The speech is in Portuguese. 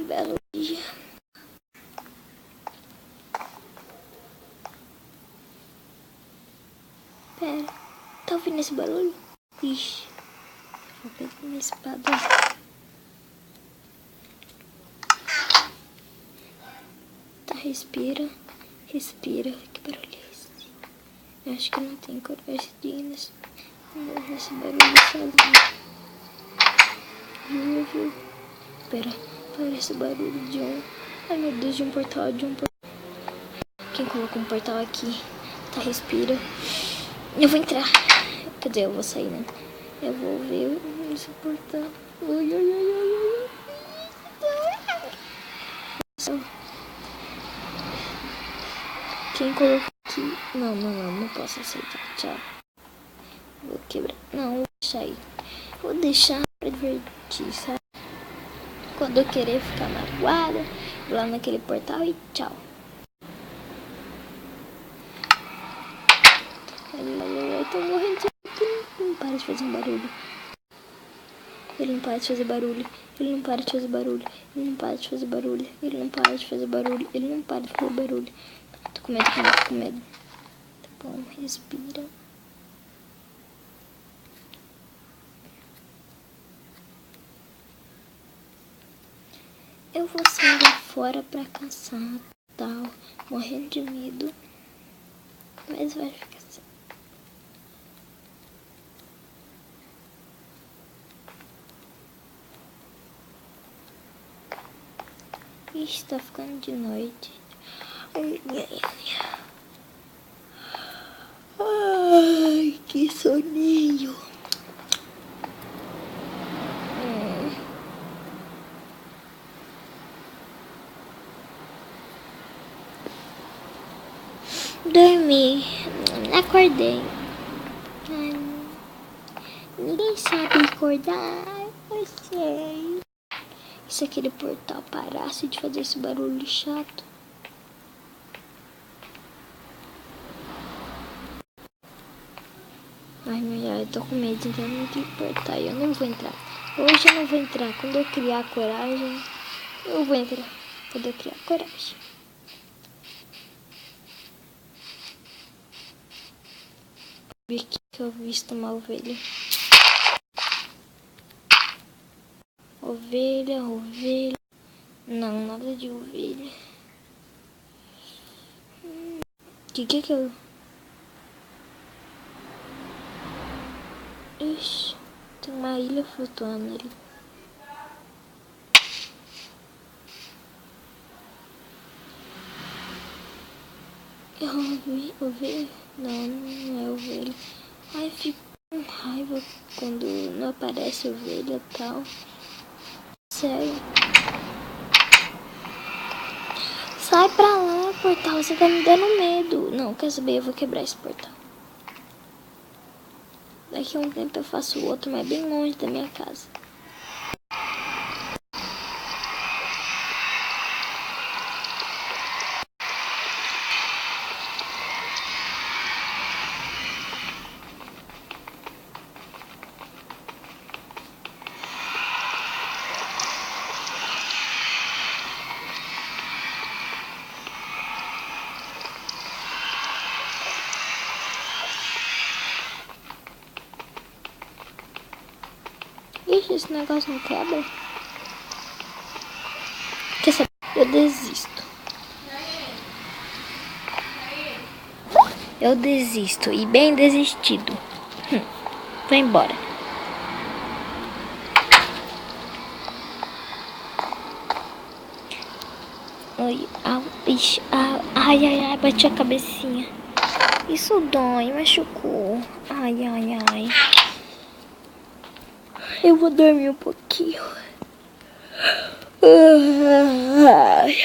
Belo dia. Pera, tá ouvindo esse barulho? Ixi, vou pegar minha espada. Tá, respira. Respira. Que barulho é esse? Eu acho que não tem coragem de ir nesse barulho sozinho. Viu? Pera, parece o barulho de um... Ai, meu Deus, de um portal, Quem colocou um portal aqui? Tá, respira. Eu vou entrar. Quer dizer, eu vou sair, né? Eu vou ver esse portal. Ui. Quem colocou aqui? Não posso aceitar. Tchau. Vou quebrar. Não, vou deixar aí. Vou deixar pra divertir, sabe? Quando eu querer ficar magoada, vou lá naquele portal e tchau. Eu tô morrendo de... Ele não para de fazer um barulho. Ele não para de fazer barulho. Ele não para de fazer barulho. Ele não para de fazer barulho. Ele não para de fazer barulho. Ele não para de fazer barulho. Tô com medo. Tá bom, respira. Eu vou sair lá fora pra caçar, tal, morrendo de medo. Mas vai ficar assim. Ixi, tá ficando de noite. Ai, que soninho. Dormi, acordei. Ninguém sabe acordar, eu sei. E se aquele portal parasse de fazer esse barulho chato? Ai, tô com medo, então não tem portal. Eu não vou entrar. Hoje eu não vou entrar. Quando eu criar coragem, eu vou entrar. Quando eu criar coragem. Vi que eu visto uma ovelha. Ovelha. Não, nada de ovelha. Que é que eu... Ixi, tem uma ilha flutuando ali. Eu ouvi ovelha? Não é ovelha. Ai, fico com raiva quando não aparece ovelha e tal. Sério. Sai pra lá, portal. Você tá me dando medo. Não, quer saber? Eu vou quebrar esse portal. Daqui a um tempo eu faço outro, mas bem longe da minha casa. Ixi, esse negócio não quebra. Quer saber? Eu desisto. Eu desisto. E bem desistido. Vou embora. Oi, ixi, ai, bati a cabecinha. Isso dói, machucou. Ai. Eu vou dormir um pouquinho. Ai.